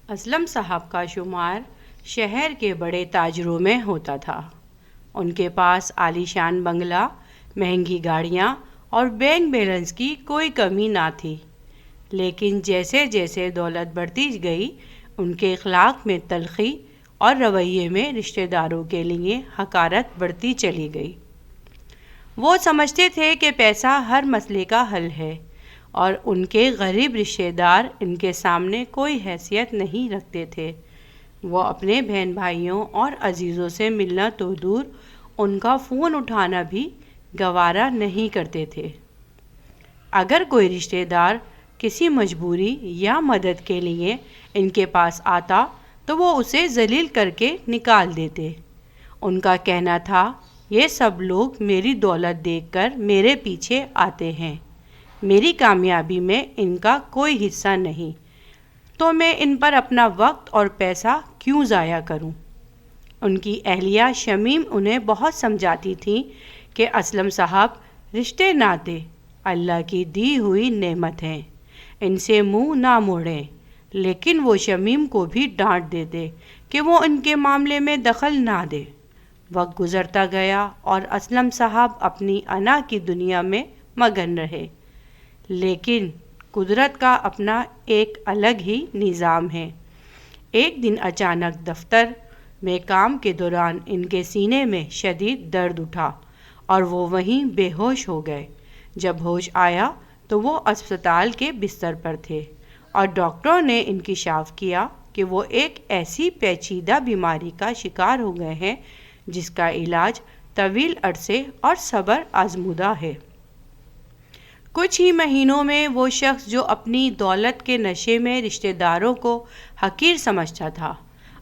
اسلم صاحب کا شمار شہر کے بڑے تاجروں میں ہوتا تھا۔ ان کے پاس عالی شان بنگلہ، مہنگی گاڑیاں اور بینک بیلنس کی کوئی کمی نہ تھی، لیکن جیسے جیسے دولت بڑھتی گئی، ان کے اخلاق میں تلخی اور رویے میں رشتہ داروں کے لیے حقارت بڑھتی چلی گئی۔ وہ سمجھتے تھے کہ پیسہ ہر مسئلے کا حل ہے، اور ان کے غریب رشتہ دار ان کے سامنے کوئی حیثیت نہیں رکھتے تھے۔ وہ اپنے بہن بھائیوں اور عزیزوں سے ملنا تو دور، ان کا فون اٹھانا بھی گوارا نہیں کرتے تھے۔ اگر کوئی رشتہ دار کسی مجبوری یا مدد کے لیے ان کے پاس آتا تو وہ اسے ذلیل کر کے نکال دیتے۔ ان کا کہنا تھا، یہ سب لوگ میری دولت دیکھ کر میرے پیچھے آتے ہیں، میری کامیابی میں ان کا کوئی حصہ نہیں، تو میں ان پر اپنا وقت اور پیسہ کیوں ضائع کروں؟ ان کی اہلیہ شمیم انہیں بہت سمجھاتی تھی کہ اسلم صاحب رشتے ناطے اللہ کی دی ہوئی نعمت ہیں، ان سے منہ نہ موڑیں، لیکن وہ شمیم کو بھی ڈانٹ دیتے کہ وہ ان کے معاملے میں دخل نہ دے۔ وقت گزرتا گیا اور اسلم صاحب اپنی انا کی دنیا میں مگن رہے، لیکن قدرت کا اپنا ایک الگ ہی نظام ہے۔ ایک دن اچانک دفتر میں کام کے دوران ان کے سینے میں شدید درد اٹھا اور وہ وہیں بے ہوش ہو گئے۔ جب ہوش آیا تو وہ اسپتال کے بستر پر تھے اور ڈاکٹروں نے انکشاف کیا کہ وہ ایک ایسی پیچیدہ بیماری کا شکار ہو گئے ہیں جس کا علاج طویل عرصے اور صبر آزمودہ ہے۔ کچھ ہی مہینوں میں وہ شخص جو اپنی دولت کے نشے میں رشتہ داروں کو حقیر سمجھتا تھا،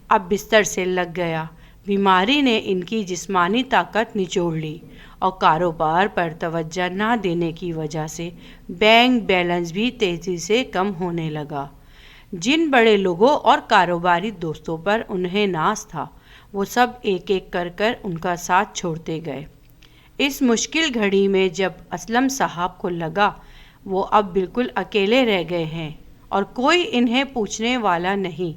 اب بستر سے لگ گیا۔ بیماری نے ان کی جسمانی طاقت نچوڑ لی اور کاروبار پر توجہ نہ دینے کی وجہ سے بینک بیلنس بھی تیزی سے کم ہونے لگا۔ جن بڑے لوگوں اور کاروباری دوستوں پر انہیں ناز تھا، وہ سب ایک ایک کر کر ان کا ساتھ چھوڑتے گئے۔ اس مشکل گھڑی میں جب اسلم صاحب کو لگا وہ اب بالکل اکیلے رہ گئے ہیں اور کوئی انہیں پوچھنے والا نہیں،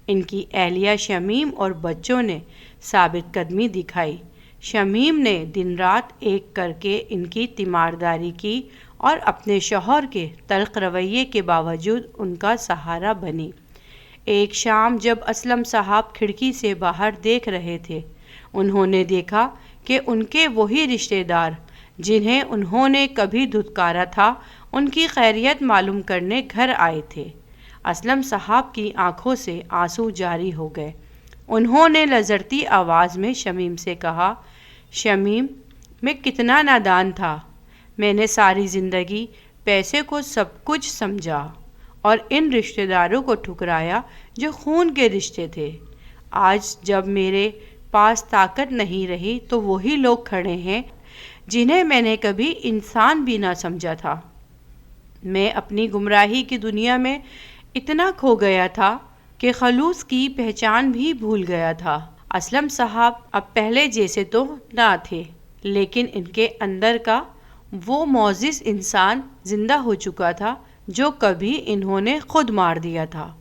ان کی اہلیہ شمیم اور بچوں نے ثابت قدمی دکھائی۔ شمیم نے دن رات ایک کر کے ان کی تیمارداری کی اور اپنے شوہر کے تلخ رویے کے باوجود ان کا سہارا بنی۔ ایک شام جب اسلم صاحب کھڑکی سے باہر دیکھ رہے تھے، انہوں نے دیکھا کہ ان کے وہی رشتہ دار جنہیں انہوں نے کبھی دھتکارا تھا، ان کی خیریت معلوم کرنے گھر آئے تھے۔ اسلم صاحب کی آنکھوں سے آنسو جاری ہو گئے۔ انہوں نے لرزتی آواز میں شمیم سے کہا، شمیم، میں کتنا نادان تھا، میں نے ساری زندگی پیسے کو سب کچھ سمجھا اور ان رشتہ داروں کو ٹھکرایا جو خون کے رشتے تھے۔ آج جب میرے پاس طاقت نہیں رہی تو وہی لوگ کھڑے ہیں جنہیں میں نے کبھی انسان بھی نہ سمجھا تھا۔ میں اپنی گمراہی کی دنیا میں اتنا کھو گیا تھا کہ خلوص کی پہچان بھی بھول گیا تھا۔ اسلم صاحب اب پہلے جیسے تو نہ تھے، لیکن ان کے اندر کا وہ معزز انسان زندہ ہو چکا تھا جو کبھی انہوں نے خود مار دیا تھا۔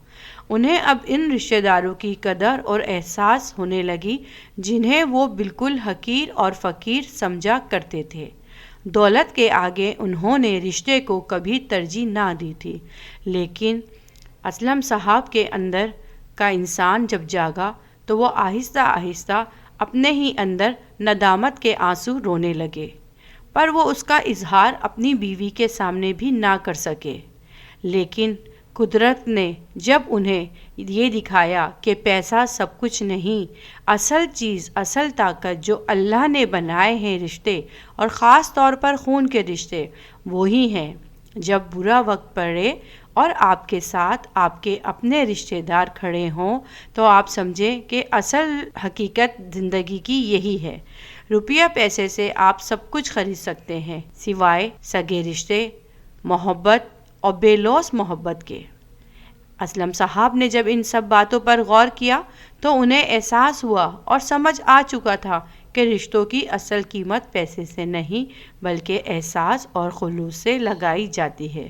انہیں اب ان رشتہ داروں کی قدر اور احساس ہونے لگی جنہیں وہ بالکل حقیر اور فقیر سمجھا کرتے تھے۔ دولت کے آگے انہوں نے رشتے کو کبھی ترجیح نہ دی تھی، لیکن اسلم صاحب کے اندر کا انسان جب جاگا تو وہ آہستہ آہستہ اپنے ہی اندر ندامت کے آنسو رونے لگے، پر وہ اس کا اظہار اپنی بیوی کے سامنے بھی نہ کر سکے۔ لیکن قدرت نے جب انہیں یہ دکھایا کہ پیسہ سب کچھ نہیں، اصل چیز، اصل طاقت جو اللہ نے بنائے ہیں رشتے، اور خاص طور پر خون کے رشتے، وہی ہیں۔ جب برا وقت پڑے اور آپ کے ساتھ آپ کے اپنے رشتہ دار کھڑے ہوں تو آپ سمجھیں کہ اصل حقیقت زندگی کی یہی ہے۔ روپیہ پیسے سے آپ سب کچھ خرید سکتے ہیں سوائے سگے رشتے، محبت اور بے لوث محبت کے۔ اسلم صاحب نے جب ان سب باتوں پر غور کیا تو انہیں احساس ہوا اور سمجھ آ چکا تھا کہ رشتوں کی اصل قیمت پیسے سے نہیں بلکہ احساس اور خلوص سے لگائی جاتی ہے۔